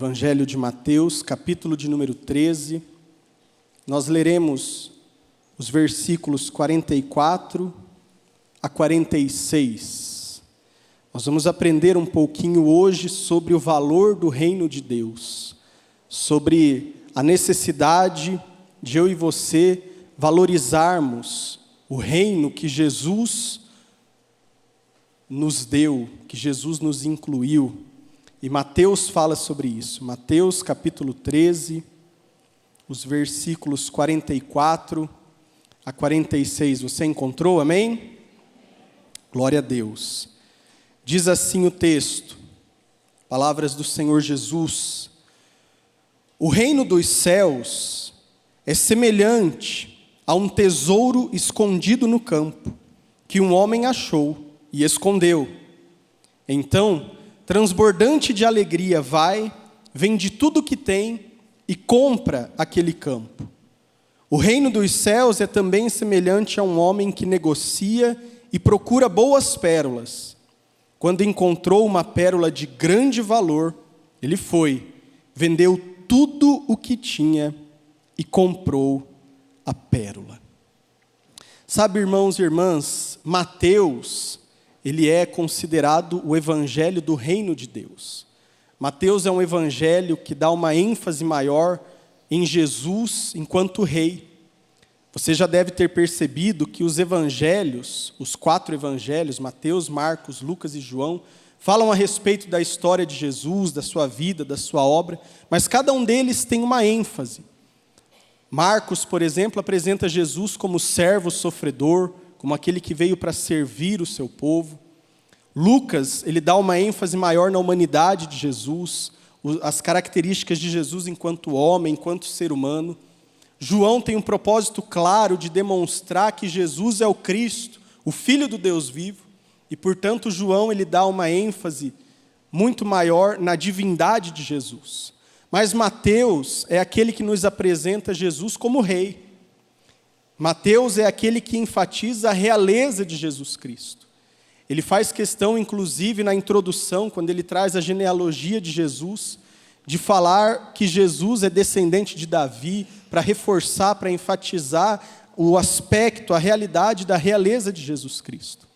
Evangelho de Mateus, capítulo de número 13. Nós leremos os versículos 44 a 46. Nós vamos aprender um pouquinho hoje sobre o valor do reino de Deus, sobre a necessidade de eu e você valorizarmos o reino que Jesus nos deu, que Jesus nos incluiu. E Mateus fala sobre isso. Mateus capítulo 13, os versículos 44 a 46. Você encontrou? Amém? Glória a Deus. Diz assim o texto, palavras do Senhor Jesus: o reino dos céus é semelhante a um tesouro escondido no campo, que um homem achou e escondeu. Então, transbordante de alegria, vende tudo o que tem e compra aquele campo. O reino dos céus é também semelhante a um homem que negocia e procura boas pérolas. Quando encontrou uma pérola de grande valor, ele foi, vendeu tudo o que tinha e comprou a pérola. Sabe, irmãos e irmãs, Mateus, ele é considerado o evangelho do reino de Deus. Mateus é um evangelho que dá uma ênfase maior em Jesus enquanto rei. Você já deve ter percebido que os evangelhos, os 4 evangelhos, Mateus, Marcos, Lucas e João, falam a respeito da história de Jesus, da sua vida, da sua obra, mas cada um deles tem uma ênfase. Marcos, por exemplo, apresenta Jesus como servo sofredor, como aquele que veio para servir o seu povo. Lucas, ele dá uma ênfase maior na humanidade de Jesus, as características de Jesus enquanto homem, enquanto ser humano. João tem um propósito claro de demonstrar que Jesus é o Cristo, o Filho do Deus vivo, e, portanto, João ele dá uma ênfase muito maior na divindade de Jesus. Mas Mateus é aquele que nos apresenta Jesus como rei. Mateus é aquele que enfatiza a realeza de Jesus Cristo. Ele faz questão, inclusive, na introdução, quando ele traz a genealogia de Jesus, de falar que Jesus é descendente de Davi, para reforçar, para enfatizar o aspecto, a realidade da realeza de Jesus Cristo.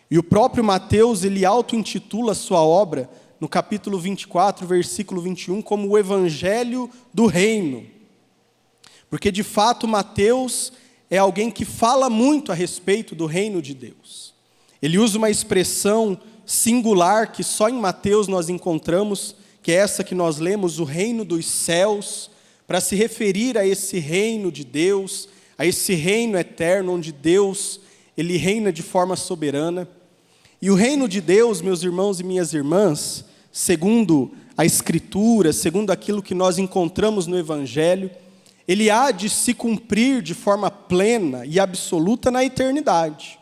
E o próprio Mateus, ele auto-intitula a sua obra, no capítulo 24, versículo 21, como o Evangelho do Reino. Porque, de fato, Mateus é alguém que fala muito a respeito do reino de Deus. Ele usa uma expressão singular que só em Mateus nós encontramos, que é essa que nós lemos, o reino dos céus, para se referir a esse reino de Deus, a esse reino eterno, onde Deus ele reina de forma soberana. E o reino de Deus, meus irmãos e minhas irmãs, segundo a Escritura, segundo aquilo que nós encontramos no Evangelho, ele há de se cumprir de forma plena e absoluta na eternidade.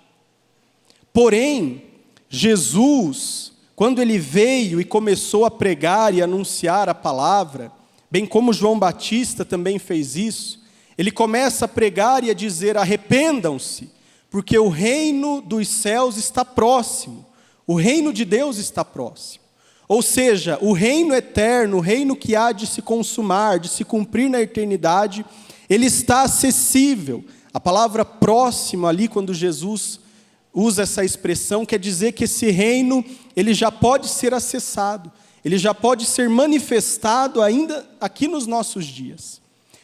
Porém, Jesus, quando ele veio e começou a pregar e anunciar a palavra, bem como João Batista também fez isso, ele começa a pregar e a dizer: arrependam-se, porque o reino dos céus está próximo, o reino de Deus está próximo. Ou seja, o reino eterno, o reino que há de se consumar, de se cumprir na eternidade, ele está acessível. A palavra próximo ali, quando Jesus usa essa expressão, quer dizer que esse reino, ele já pode ser acessado, ele já pode ser manifestado ainda aqui nos nossos dias.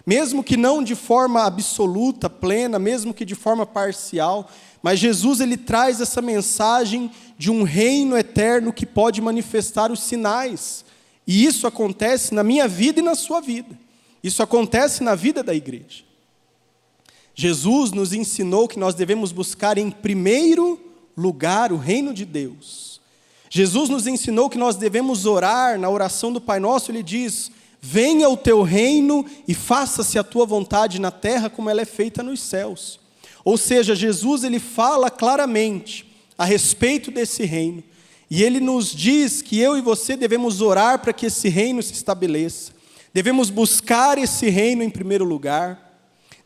Mesmo que não de forma absoluta, plena, mesmo que de forma parcial, mas Jesus ele traz essa mensagem de um reino eterno que pode manifestar os sinais. E isso acontece na minha vida e na sua vida. Isso acontece na vida da igreja. Jesus nos ensinou que nós devemos buscar em primeiro lugar o reino de Deus. Jesus nos ensinou que nós devemos orar, na oração do Pai Nosso, ele diz: venha o teu reino e faça-se a tua vontade na terra como ela é feita nos céus. Ou seja, Jesus ele fala claramente a respeito desse reino. E ele nos diz que eu e você devemos orar para que esse reino se estabeleça. Devemos buscar esse reino em primeiro lugar.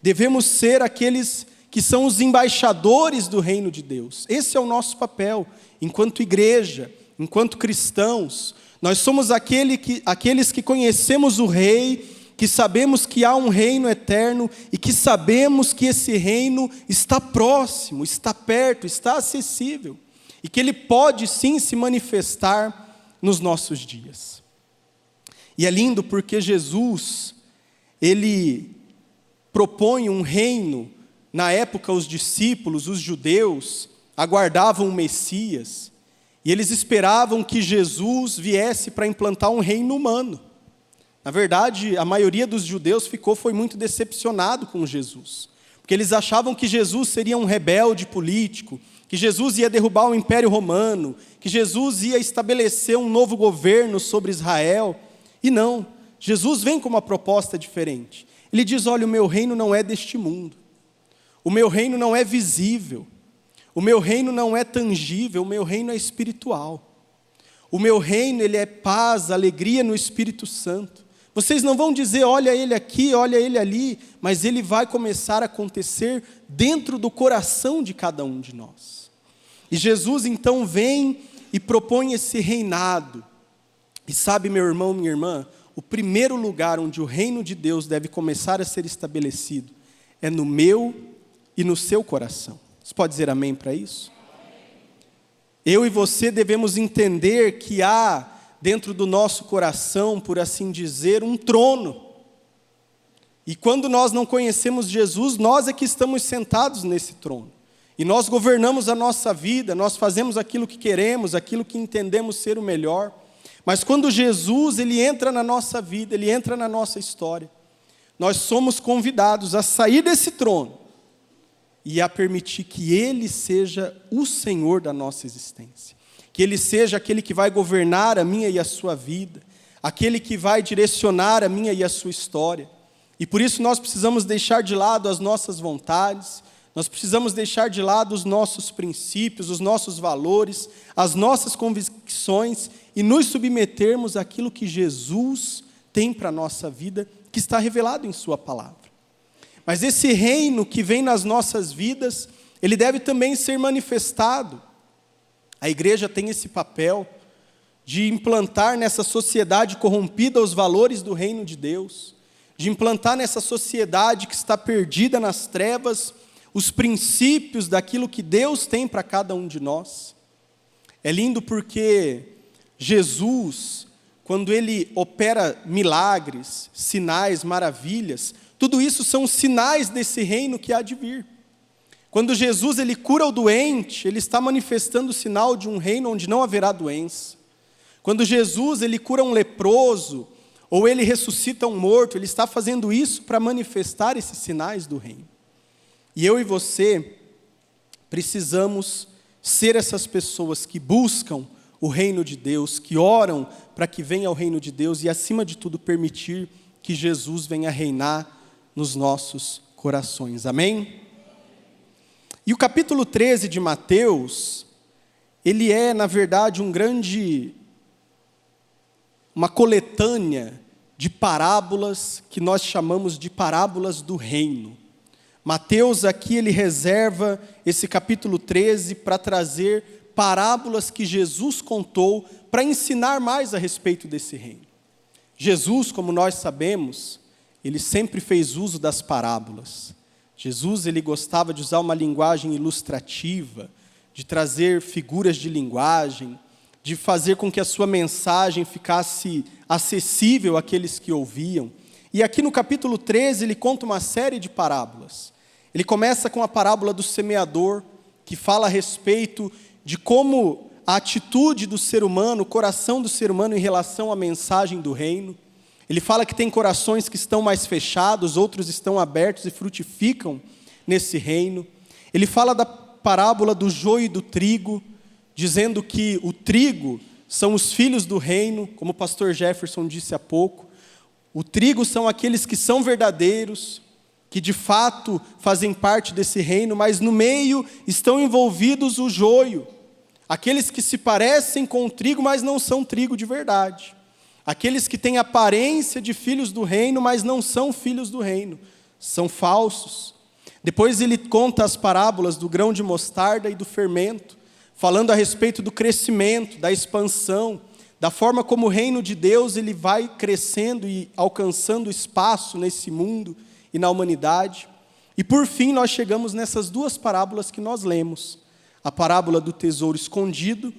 Devemos ser aqueles que são os embaixadores do reino de Deus. Esse é o nosso papel, enquanto igreja, enquanto cristãos. Nós somos aqueles que conhecemos o Rei, que sabemos que há um reino eterno e que sabemos que esse reino está próximo, está perto, está acessível e que ele pode sim se manifestar nos nossos dias. E é lindo porque Jesus, ele propõe um reino. Na época os discípulos, os judeus, aguardavam o Messias e eles esperavam que Jesus viesse para implantar um reino humano. Na verdade, a maioria dos judeus foi muito decepcionado com Jesus, porque eles achavam que Jesus seria um rebelde político, que Jesus ia derrubar o Império Romano, que Jesus ia estabelecer um novo governo sobre Israel. E não, Jesus vem com uma proposta diferente. Ele diz: olha, o meu reino não é deste mundo, o meu reino não é visível, o meu reino não é tangível, o meu reino é espiritual. O meu reino, ele é paz, alegria no Espírito Santo. Vocês não vão dizer, olha ele aqui, olha ele ali, mas ele vai começar a acontecer dentro do coração de cada um de nós. E Jesus então vem e propõe esse reinado. E sabe, meu irmão, minha irmã, o primeiro lugar onde o reino de Deus deve começar a ser estabelecido é no meu e no seu coração. Você pode dizer amém para isso? Eu e você devemos entender que há dentro do nosso coração, por assim dizer, um trono. E quando nós não conhecemos Jesus, nós é que estamos sentados nesse trono. E nós governamos a nossa vida, nós fazemos aquilo que queremos, aquilo que entendemos ser o melhor. Mas quando Jesus, ele entra na nossa vida, ele entra na nossa história, nós somos convidados a sair desse trono e a permitir que ele seja o Senhor da nossa existência. Que ele seja aquele que vai governar a minha e a sua vida, aquele que vai direcionar a minha e a sua história. E por isso nós precisamos deixar de lado as nossas vontades, nós precisamos deixar de lado os nossos princípios, os nossos valores, as nossas convicções e nos submetermos àquilo que Jesus tem para a nossa vida, que está revelado em sua palavra. Mas esse reino que vem nas nossas vidas, ele deve também ser manifestado. A igreja tem esse papel de implantar nessa sociedade corrompida os valores do reino de Deus, de implantar nessa sociedade que está perdida nas trevas os princípios daquilo que Deus tem para cada um de nós. É lindo porque Jesus, quando ele opera milagres, sinais, maravilhas, tudo isso são sinais desse reino que há de vir. Quando Jesus ele cura o doente, ele está manifestando o sinal de um reino onde não haverá doença. Quando Jesus ele cura um leproso, ou ele ressuscita um morto, ele está fazendo isso para manifestar esses sinais do reino. E eu e você precisamos ser essas pessoas que buscam o reino de Deus, que oram para que venha o reino de Deus e, acima de tudo, permitir que Jesus venha reinar nos nossos corações. Amém? E o capítulo 13 de Mateus, ele é, na verdade, uma coletânea de parábolas que nós chamamos de parábolas do reino. Mateus aqui, ele reserva esse capítulo 13 para trazer parábolas que Jesus contou para ensinar mais a respeito desse reino. Jesus, como nós sabemos, ele sempre fez uso das parábolas. Jesus, ele gostava de usar uma linguagem ilustrativa, de trazer figuras de linguagem, de fazer com que a sua mensagem ficasse acessível àqueles que ouviam. E aqui no capítulo 13, ele conta uma série de parábolas. Ele começa com a parábola do semeador, que fala a respeito de como a atitude do ser humano, o coração do ser humano em relação à mensagem do reino. Ele fala que tem corações que estão mais fechados, outros estão abertos e frutificam nesse reino. Ele fala da parábola do joio e do trigo, dizendo que o trigo são os filhos do reino, como o pastor Jefferson disse há pouco. O trigo são aqueles que são verdadeiros, que de fato fazem parte desse reino, mas no meio estão envolvidos o joio. Aqueles que se parecem com o trigo, mas não são trigo de verdade. Aqueles que têm aparência de filhos do reino, mas não são filhos do reino, são falsos. Depois ele conta as parábolas do grão de mostarda e do fermento, falando a respeito do crescimento, da expansão, da forma como o reino de Deus ele vai crescendo e alcançando espaço nesse mundo e na humanidade. E por fim nós chegamos nessas duas parábolas que nós lemos, a parábola do tesouro escondido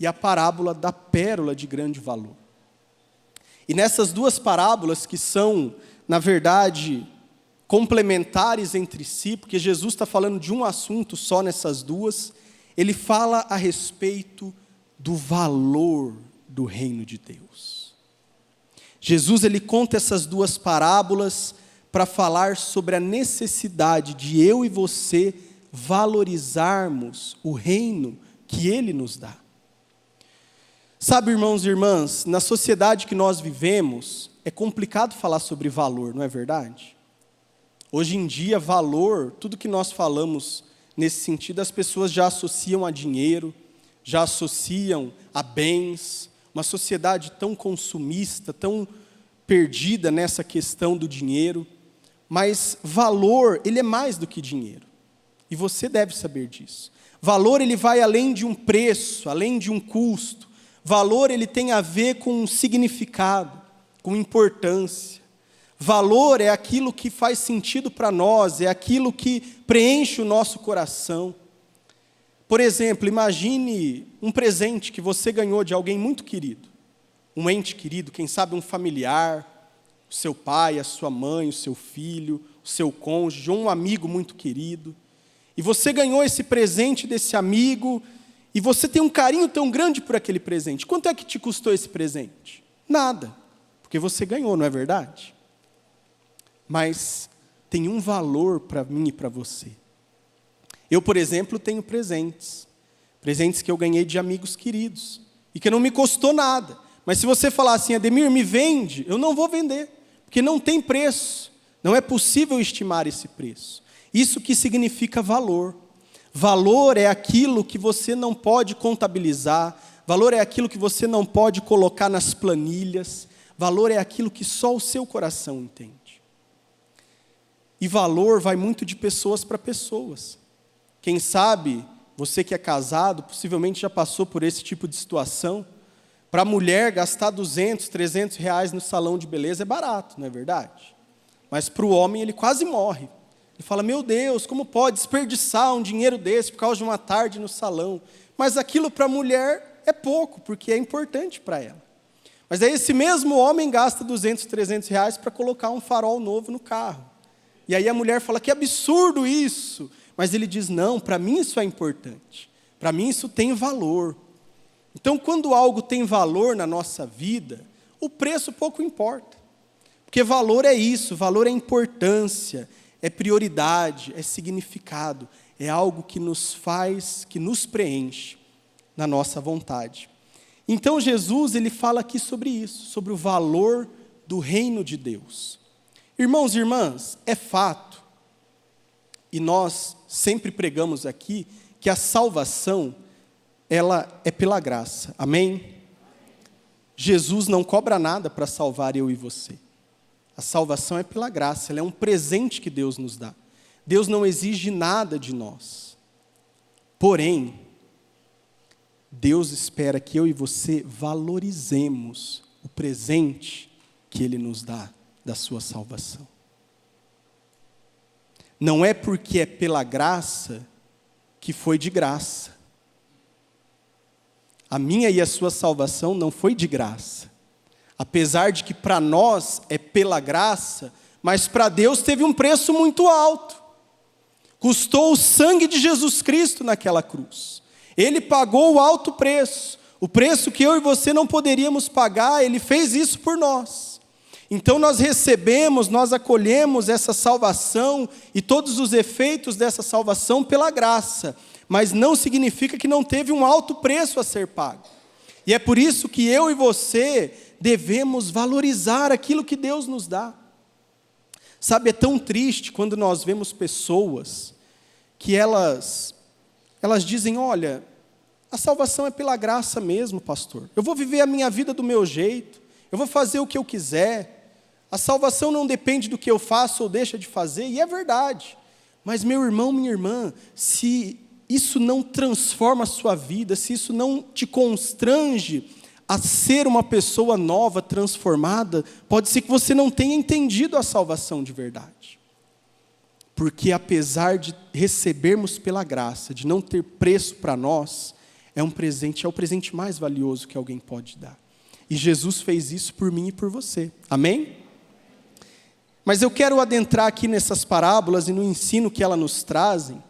e a parábola da pérola de grande valor. E nessas duas parábolas, que são, na verdade, complementares entre si, porque Jesus está falando de um assunto só nessas duas, ele fala a respeito do valor do reino de Deus. Jesus ele conta essas duas parábolas para falar sobre a necessidade de eu e você valorizarmos o reino que Ele nos dá. Sabe, irmãos e irmãs, na sociedade que nós vivemos, é complicado falar sobre valor, não é verdade? Hoje em dia, valor, tudo que nós falamos nesse sentido, as pessoas já associam a dinheiro, já associam a bens, uma sociedade tão consumista, tão perdida nessa questão do dinheiro, mas valor, ele é mais do que dinheiro, e você deve saber disso. Valor, ele vai além de um preço, além de um custo. Valor, ele tem a ver com significado, com importância. Valor é aquilo que faz sentido para nós, é aquilo que preenche o nosso coração. Por exemplo, imagine um presente que você ganhou de alguém muito querido, um ente querido, quem sabe um familiar, o seu pai, a sua mãe, o seu filho, o seu cônjuge, ou um amigo muito querido. E você ganhou esse presente desse amigo, e você tem um carinho tão grande por aquele presente. Quanto é que te custou esse presente? Nada, porque você ganhou, não é verdade? Mas tem um valor para mim e para você. Eu, por exemplo, tenho presentes que eu ganhei de amigos queridos, e que não me custou nada. Mas se você falar assim, Ademir, me vende, eu não vou vender, porque não tem preço, não é possível estimar esse preço. Isso que significa valor. Valor é aquilo que você não pode contabilizar, valor é aquilo que você não pode colocar nas planilhas, valor é aquilo que só o seu coração entende. E valor vai muito de pessoas para pessoas. Quem sabe, você que é casado, possivelmente já passou por esse tipo de situação. Para a mulher, gastar 200, 300 reais no salão de beleza é barato, não é verdade? Mas para o homem, ele quase morre. Ele fala, meu Deus, como pode desperdiçar um dinheiro desse por causa de uma tarde no salão? Mas aquilo para a mulher é pouco, porque é importante para ela. Mas aí esse mesmo homem gasta 200, 300 reais para colocar um farol novo no carro. E aí a mulher fala, que absurdo isso! Mas ele diz, não, para mim isso é importante. Para mim isso tem valor. Então, quando algo tem valor na nossa vida, o preço pouco importa. Porque valor é isso, valor é importância, é prioridade, é significado, é algo que nos faz, que nos preenche na nossa vontade. Então Jesus, ele fala aqui sobre isso, sobre o valor do reino de Deus. Irmãos e irmãs, é fato, e nós sempre pregamos aqui, que a salvação, ela é pela graça, amém? Jesus não cobra nada para salvar eu e você. A salvação é pela graça, ela é um presente que Deus nos dá. Deus não exige nada de nós. Porém, Deus espera que eu e você valorizemos o presente que Ele nos dá da sua salvação. Não é porque é pela graça que foi de graça. A minha e a sua salvação não foi de graça. Apesar de que para nós é pela graça, mas para Deus teve um preço muito alto. Custou o sangue de Jesus Cristo naquela cruz. Ele pagou o alto preço. O preço que eu e você não poderíamos pagar, Ele fez isso por nós. Então nós recebemos, nós acolhemos essa salvação e todos os efeitos dessa salvação pela graça. Mas não significa que não teve um alto preço a ser pago. E é por isso que eu e você devemos valorizar aquilo que Deus nos dá. Sabe, é tão triste quando nós vemos pessoas que elas dizem, olha, a salvação é pela graça mesmo, pastor. Eu vou viver a minha vida do meu jeito, eu vou fazer o que eu quiser. A salvação não depende do que eu faço ou deixo de fazer, e é verdade. Mas meu irmão, minha irmã, se isso não transforma a sua vida, se isso não te constrange a ser uma pessoa nova, transformada, pode ser que você não tenha entendido a salvação de verdade. Porque apesar de recebermos pela graça, de não ter preço para nós, é um presente, é o presente mais valioso que alguém pode dar. E Jesus fez isso por mim e por você. Amém? Mas eu quero adentrar aqui nessas parábolas e no ensino que elas nos trazem,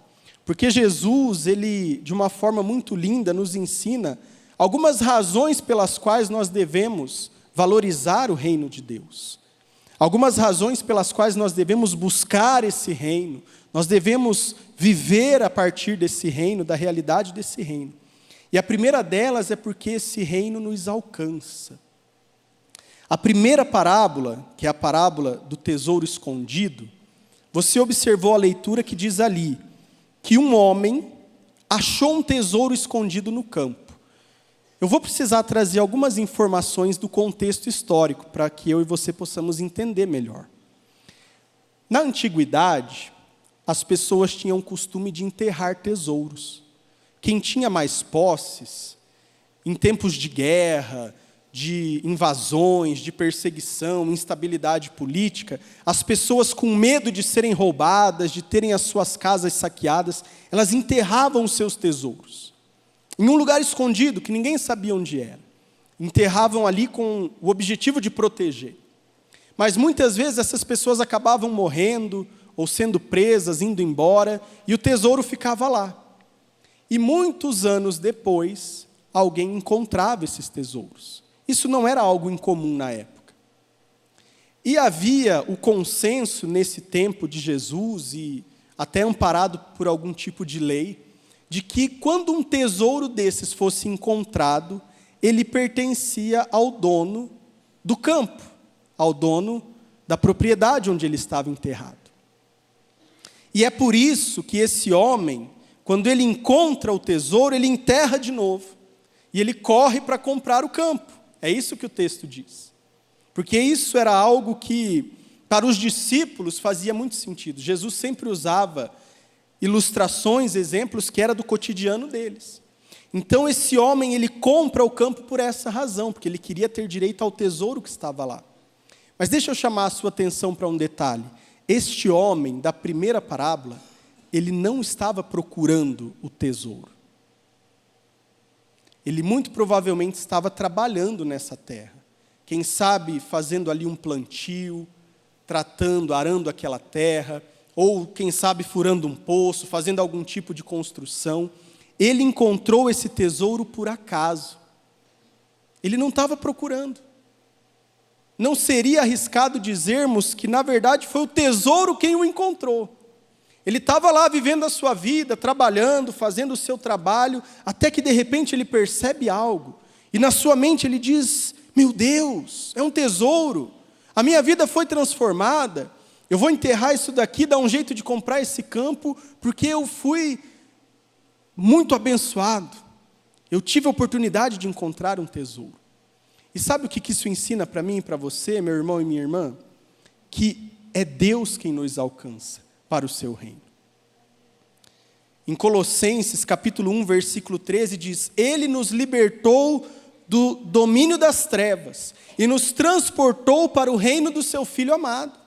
porque Jesus, ele, de uma forma muito linda, nos ensina algumas razões pelas quais nós devemos valorizar o reino de Deus. Algumas razões pelas quais nós devemos buscar esse reino, nós devemos viver a partir desse reino, da realidade desse reino. E a primeira delas é porque esse reino nos alcança. A primeira parábola, que é a parábola do tesouro escondido, você observou a leitura que diz ali, que um homem achou um tesouro escondido no campo. Eu vou precisar trazer algumas informações do contexto histórico, para que eu e você possamos entender melhor. Na antiguidade, as pessoas tinham o costume de enterrar tesouros. Quem tinha mais posses, em tempos de guerra, de invasões, de perseguição, instabilidade política, as pessoas com medo de serem roubadas, de terem as suas casas saqueadas, elas enterravam os seus tesouros. Em um lugar escondido, que ninguém sabia onde era. Enterravam ali com o objetivo de proteger. Mas muitas vezes essas pessoas acabavam morrendo, ou sendo presas, indo embora, e o tesouro ficava lá. E muitos anos depois, alguém encontrava esses tesouros. Isso não era algo incomum na época. E havia o consenso nesse tempo de Jesus, e até amparado por algum tipo de lei, de que quando um tesouro desses fosse encontrado, ele pertencia ao dono do campo, ao dono da propriedade onde ele estava enterrado. E é por isso que esse homem, quando ele encontra o tesouro, ele enterra de novo, e ele corre para comprar o campo. É isso que o texto diz. Porque isso era algo que, para os discípulos, fazia muito sentido. Jesus sempre usava ilustrações, exemplos que era do cotidiano deles. Então esse homem, ele compra o campo por essa razão, porque ele queria ter direito ao tesouro que estava lá. Mas deixa eu chamar a sua atenção para um detalhe. Este homem, da primeira parábola, ele não estava procurando o tesouro. Ele muito provavelmente estava trabalhando nessa terra. Quem sabe fazendo ali um plantio, tratando, arando aquela terra, ou quem sabe furando um poço, fazendo algum tipo de construção. Ele encontrou esse tesouro por acaso. Ele não estava procurando. Não seria arriscado dizermos que, na verdade, foi o tesouro quem o encontrou. Ele estava lá vivendo a sua vida, trabalhando, fazendo o seu trabalho, até que, de repente, ele percebe algo. E na sua mente ele diz, meu Deus, é um tesouro. A minha vida foi transformada. Eu vou enterrar isso daqui, dar um jeito de comprar esse campo, porque eu fui muito abençoado. Eu tive a oportunidade de encontrar um tesouro. E sabe o que isso ensina para mim e para você, meu irmão e minha irmã? Que é Deus quem nos alcança para o seu reino. Em Colossenses, capítulo 1, versículo 13, diz, Ele nos libertou do domínio das trevas e nos transportou para o reino do seu Filho amado.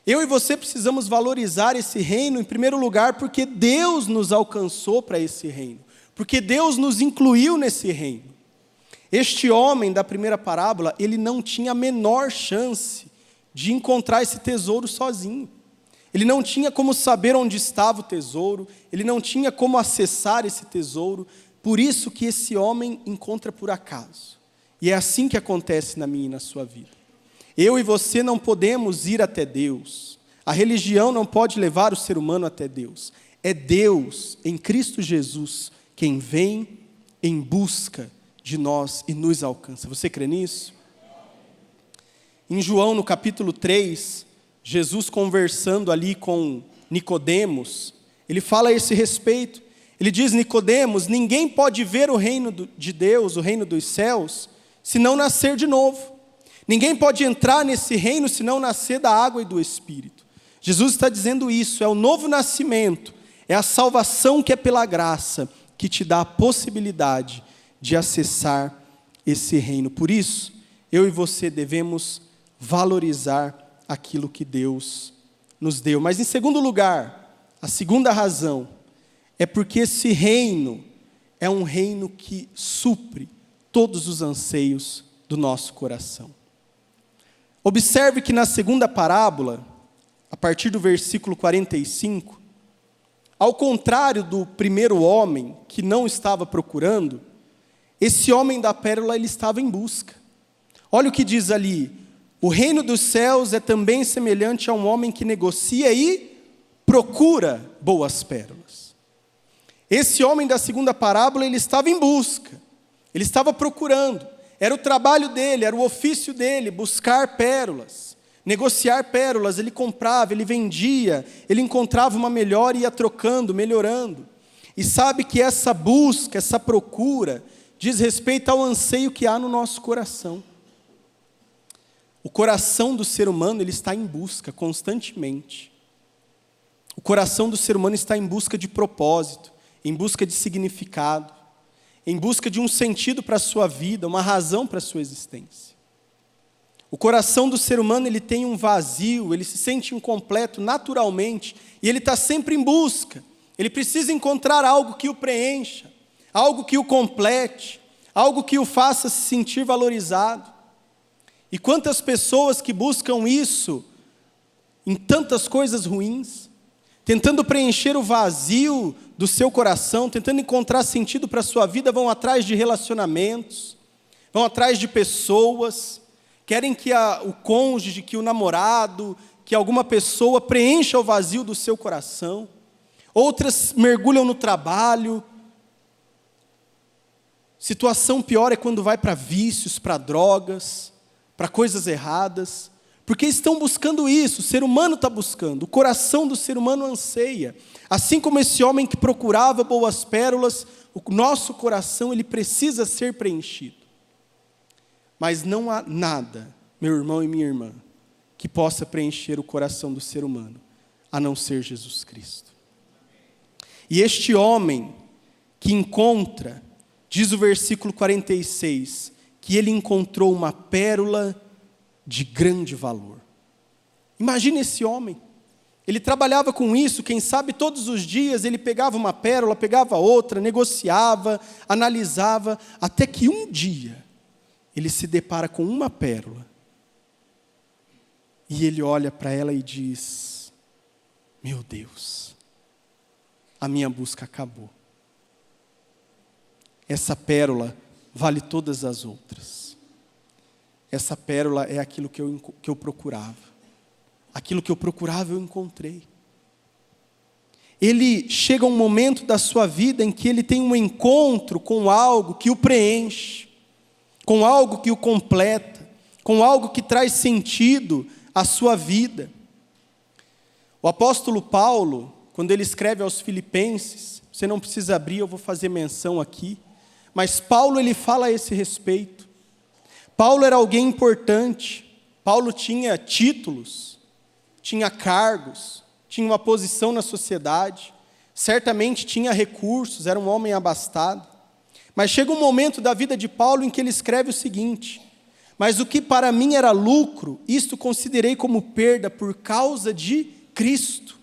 Eu e você precisamos valorizar esse reino, em primeiro lugar, porque Deus nos alcançou para esse reino. Porque Deus nos incluiu nesse reino. Este homem da primeira parábola, ele não tinha a menor chance de encontrar esse tesouro sozinho. Ele não tinha como saber onde estava o tesouro, ele não tinha como acessar esse tesouro. Por isso que esse homem encontra por acaso. E é assim que acontece na minha e na sua vida. Eu e você não podemos ir até Deus. A religião não pode levar o ser humano até Deus. É Deus, em Cristo Jesus, quem vem em busca de nós e nos alcança. Você crê nisso? Em João, no capítulo 3, Jesus conversando ali com Nicodemos, ele fala a esse respeito. Ele diz, Nicodemos, ninguém pode ver o reino de Deus, o reino dos céus, se não nascer de novo. Ninguém pode entrar nesse reino se não nascer da água e do Espírito. Jesus está dizendo isso, é o novo nascimento, é a salvação que é pela graça, que te dá a possibilidade de acessar esse reino. Por isso, eu e você devemos valorizar aquilo que Deus nos deu. Mas em segundo lugar, a segunda razão é porque esse reino é um reino que supre todos os anseios do nosso coração. Observe que na segunda parábola, a partir do versículo 45, ao contrário do primeiro homem que não estava procurando, esse homem da pérola ele estava em busca. Olha o que diz ali: o reino dos céus é também semelhante a um homem que negocia e procura boas pérolas. Esse homem da segunda parábola, ele estava em busca, ele estava procurando, era o trabalho dele, era o ofício dele, buscar pérolas, negociar pérolas. Ele comprava, ele vendia, ele encontrava uma melhor e ia trocando, melhorando. E sabe que essa busca, essa procura, diz respeito ao anseio que há no nosso coração. O coração do ser humano, ele está em busca constantemente. O coração do ser humano está em busca de propósito, em busca de significado, em busca de um sentido para a sua vida, uma razão para a sua existência. O coração do ser humano, ele tem um vazio, ele se sente incompleto naturalmente, e ele está sempre em busca. Ele precisa encontrar algo que o preencha, algo que o complete, algo que o faça se sentir valorizado. E quantas pessoas que buscam isso em tantas coisas ruins, tentando preencher o vazio do seu coração, tentando encontrar sentido para a sua vida, vão atrás de relacionamentos, vão atrás de pessoas, querem que o cônjuge, que o namorado, que alguma pessoa preencha o vazio do seu coração. Outras mergulham no trabalho. Situação pior é quando vai para vícios, para drogas, para coisas erradas, porque estão buscando isso. O ser humano está buscando, o coração do ser humano anseia. Assim como esse homem que procurava boas pérolas, o nosso coração ele precisa ser preenchido. Mas não há nada, meu irmão e minha irmã, que possa preencher o coração do ser humano, a não ser Jesus Cristo. E este homem que encontra, diz o versículo 46, que ele encontrou uma pérola de grande valor. Imagine esse homem, ele trabalhava com isso, quem sabe todos os dias ele pegava uma pérola, pegava outra, negociava, analisava, até que um dia ele se depara com uma pérola, e ele olha para ela e diz: meu Deus, a minha busca acabou. Essa pérola vale todas as outras. Essa pérola é aquilo que eu procurava. Aquilo que eu procurava eu encontrei. Ele chega a um momento da sua vida em que ele tem um encontro com algo que o preenche, com algo que o completa, com algo que traz sentido à sua vida. O apóstolo Paulo, quando ele escreve aos Filipenses, você não precisa abrir, eu vou fazer menção aqui, mas Paulo ele fala a esse respeito. Paulo era alguém importante, Paulo tinha títulos, tinha cargos, tinha uma posição na sociedade, certamente tinha recursos, era um homem abastado. Mas chega um momento da vida de Paulo em que ele escreve o seguinte: mas o que para mim era lucro, isto considerei como perda por causa de Cristo.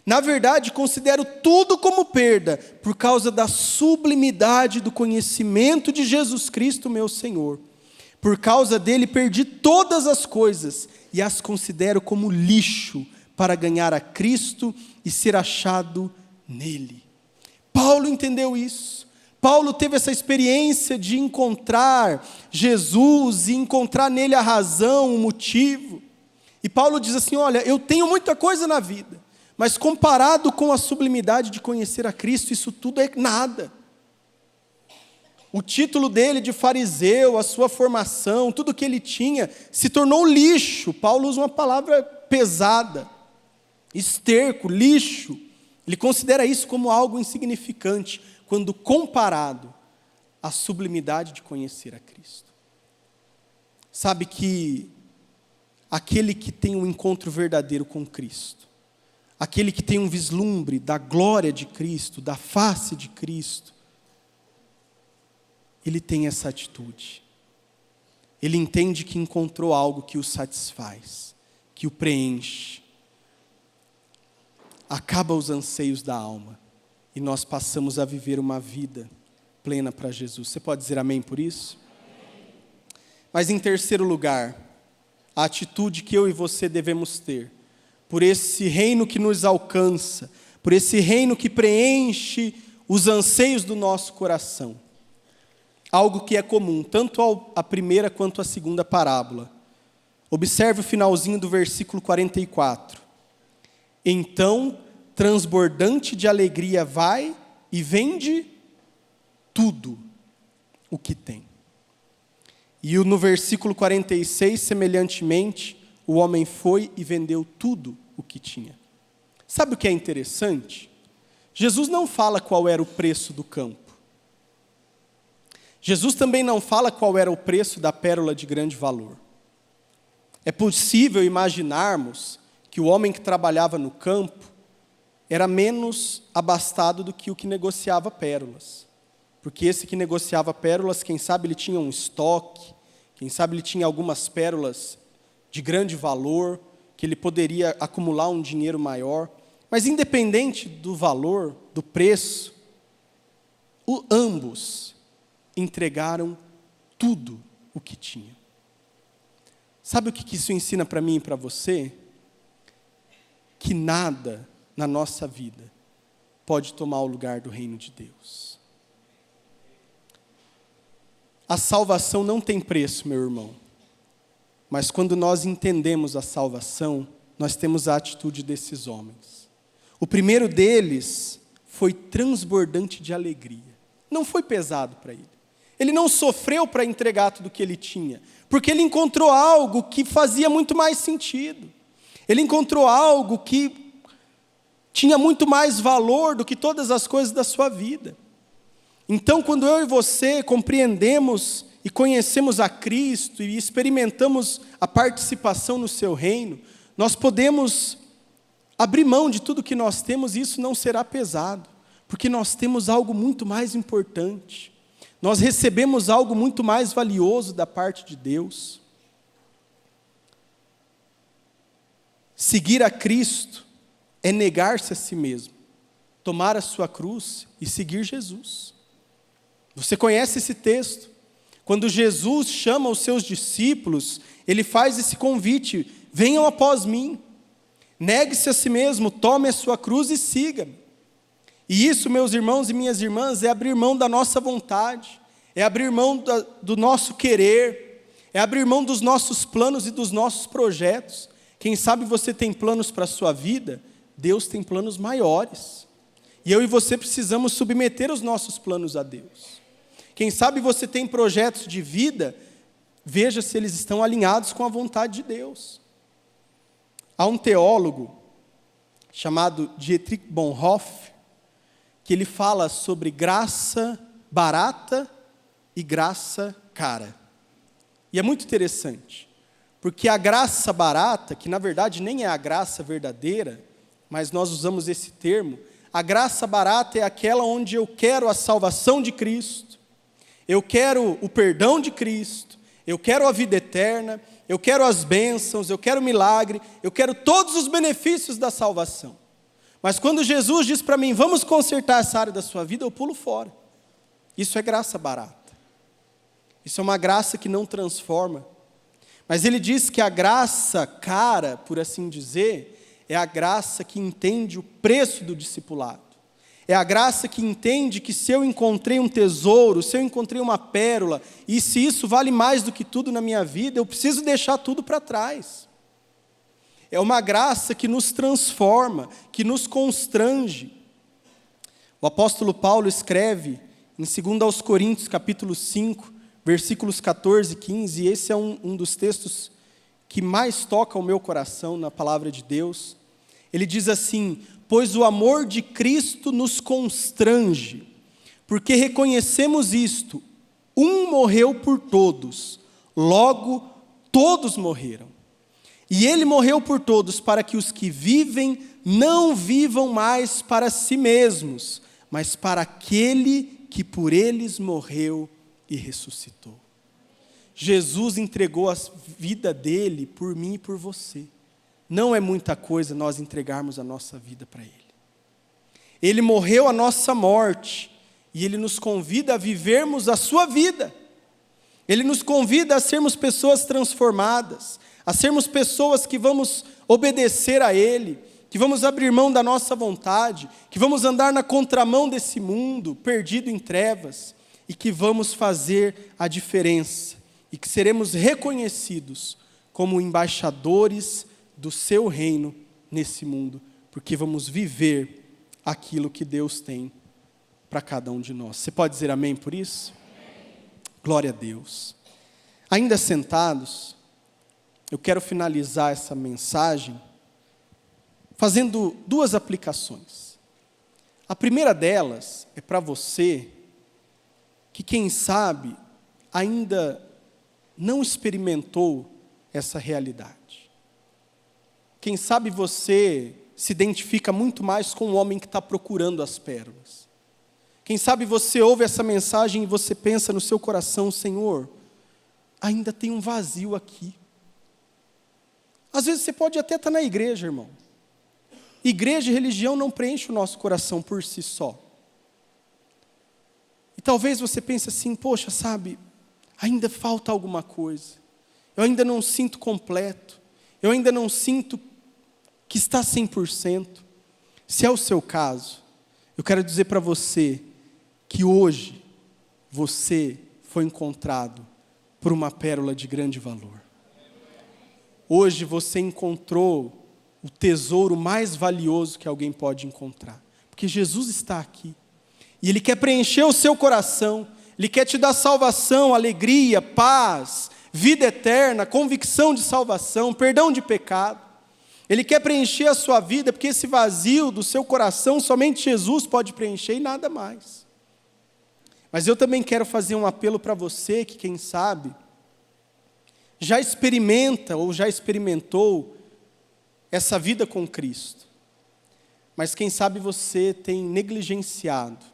Na verdade, considero tudo como perda por causa da sublimidade do conhecimento de Jesus Cristo, meu Senhor. Por causa dele perdi todas as coisas e as considero como lixo para ganhar a Cristo e ser achado nele. Paulo entendeu isso. Paulo teve essa experiência de encontrar Jesus e encontrar nele a razão, o motivo. E Paulo diz assim: olha, eu tenho muita coisa na vida, mas comparado com a sublimidade de conhecer a Cristo, isso tudo é nada. O título dele de fariseu, a sua formação, tudo que ele tinha, se tornou lixo. Paulo usa uma palavra pesada, esterco, lixo. Ele considera isso como algo insignificante, quando comparado à sublimidade de conhecer a Cristo. Sabe que aquele que tem um encontro verdadeiro com Cristo, aquele que tem um vislumbre da glória de Cristo, da face de Cristo, ele tem essa atitude. Ele entende que encontrou algo que o satisfaz, que o preenche. Acaba os anseios da alma e nós passamos a viver uma vida plena para Jesus. Você pode dizer amém por isso? Amém. Mas em terceiro lugar, a atitude que eu e você devemos ter, por esse reino que nos alcança, por esse reino que preenche os anseios do nosso coração. Algo que é comum, tanto à primeira quanto à segunda parábola. Observe o finalzinho do versículo 44. Então, transbordante de alegria, vai e vende tudo o que tem. E no versículo 46, semelhantemente, o homem foi e vendeu tudo o que tinha. Sabe o que é interessante? Jesus não fala qual era o preço do campo. Jesus também não fala qual era o preço da pérola de grande valor. É possível imaginarmos que o homem que trabalhava no campo era menos abastado do que o que negociava pérolas. Porque esse que negociava pérolas, quem sabe ele tinha um estoque, quem sabe ele tinha algumas pérolas de grande valor, que ele poderia acumular um dinheiro maior. Mas independente do valor, do preço, ambos entregaram tudo o que tinham. Sabe o que isso ensina para mim e para você? Que nada na nossa vida pode tomar o lugar do reino de Deus. A salvação não tem preço, meu irmão. Mas quando nós entendemos a salvação, nós temos a atitude desses homens. O primeiro deles foi transbordante de alegria. Não foi pesado para ele. Ele não sofreu para entregar tudo o que ele tinha, porque ele encontrou algo que fazia muito mais sentido. Ele encontrou algo que tinha muito mais valor do que todas as coisas da sua vida. Então, quando eu e você compreendemos e conhecemos a Cristo e experimentamos a participação no seu reino, nós podemos abrir mão de tudo que nós temos e isso não será pesado, porque nós temos algo muito mais importante. Nós recebemos algo muito mais valioso da parte de Deus. Seguir a Cristo é negar-se a si mesmo, tomar a sua cruz e seguir Jesus. Você conhece esse texto? Quando Jesus chama os seus discípulos, ele faz esse convite: venham após mim, negue-se a si mesmo, tome a sua cruz e siga-me. E isso, meus irmãos e minhas irmãs, é abrir mão da nossa vontade, é abrir mão do nosso querer, é abrir mão dos nossos planos e dos nossos projetos. Quem sabe você tem planos para a sua vida, Deus tem planos maiores. E eu e você precisamos submeter os nossos planos a Deus. Quem sabe você tem projetos de vida, veja se eles estão alinhados com a vontade de Deus. Há um teólogo chamado Dietrich Bonhoeffer, que ele fala sobre graça barata e graça cara. E é muito interessante, porque a graça barata, que na verdade nem é a graça verdadeira, mas nós usamos esse termo, a graça barata é aquela onde eu quero a salvação de Cristo, eu quero o perdão de Cristo, eu quero a vida eterna, eu quero as bênçãos, eu quero o milagre, eu quero todos os benefícios da salvação. Mas quando Jesus diz para mim, vamos consertar essa área da sua vida, eu pulo fora. Isso é graça barata. Isso é uma graça que não transforma. Mas ele diz que a graça cara, por assim dizer, é a graça que entende o preço do discipulado. É a graça que entende que se eu encontrei um tesouro, se eu encontrei uma pérola, e se isso vale mais do que tudo na minha vida, eu preciso deixar tudo para trás. É uma graça que nos transforma, que nos constrange. O apóstolo Paulo escreve em 2 Coríntios, capítulo 5, versículos 14 e 15, e esse é um dos textos que mais toca o meu coração na palavra de Deus. Ele diz assim: pois o amor de Cristo nos constrange, porque reconhecemos isto, um morreu por todos, logo todos morreram. E ele morreu por todos, para que os que vivem não vivam mais para si mesmos, mas para aquele que por eles morreu e ressuscitou. Jesus entregou a vida dele por mim e por você. Não é muita coisa nós entregarmos a nossa vida para ele. Ele morreu a nossa morte e ele nos convida a vivermos a sua vida. Ele nos convida a sermos pessoas transformadas, a sermos pessoas que vamos obedecer a ele, que vamos abrir mão da nossa vontade, que vamos andar na contramão desse mundo perdido em trevas e que vamos fazer a diferença e que seremos reconhecidos como embaixadores do seu reino nesse mundo, porque vamos viver aquilo que Deus tem para cada um de nós. Você pode dizer amém por isso? Amém. Glória a Deus. Ainda sentados, eu quero finalizar essa mensagem fazendo duas aplicações. A primeira delas é para você que, quem sabe, ainda não experimentou essa realidade. Quem sabe você se identifica muito mais com o homem que está procurando as pérolas. Quem sabe você ouve essa mensagem e você pensa no seu coração: Senhor, ainda tem um vazio aqui. Às vezes você pode até estar na igreja, irmão. Igreja e religião não preenche o nosso coração por si só. E talvez você pense assim: poxa, sabe, ainda falta alguma coisa. Eu ainda não sinto completo. Eu ainda não sinto que está 100%. Se é o seu caso, eu quero dizer para você que hoje você foi encontrado por uma pérola de grande valor. Hoje você encontrou o tesouro mais valioso que alguém pode encontrar. Porque Jesus está aqui. E Ele quer preencher o seu coração. Ele quer te dar salvação, alegria, paz, vida eterna, convicção de salvação, perdão de pecado. Ele quer preencher a sua vida, porque esse vazio do seu coração somente Jesus pode preencher e nada mais. Mas eu também quero fazer um apelo para você que, quem sabe, já experimenta ou já experimentou essa vida com Cristo. Mas quem sabe você tem negligenciado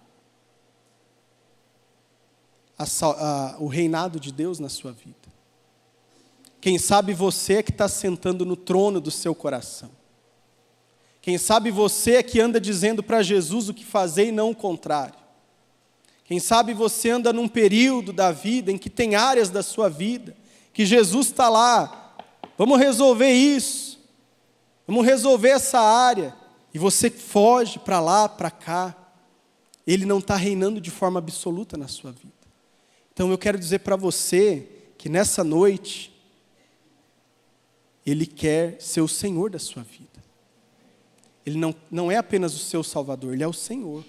o reinado de Deus na sua vida. Quem sabe você que está sentando no trono do seu coração. Quem sabe você que anda dizendo para Jesus o que fazer e não o contrário. Quem sabe você anda num período da vida em que tem áreas da sua vida que Jesus está lá, vamos resolver isso, vamos resolver essa área, e você foge para lá, para cá. Ele não está reinando de forma absoluta na sua vida. Então eu quero dizer para você que nessa noite, Ele quer ser o Senhor da sua vida. Ele não é apenas o seu Salvador, Ele é o Senhor.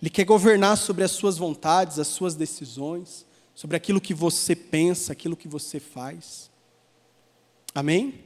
Ele quer governar sobre as suas vontades, as suas decisões, sobre aquilo que você pensa, aquilo que você faz. Amém?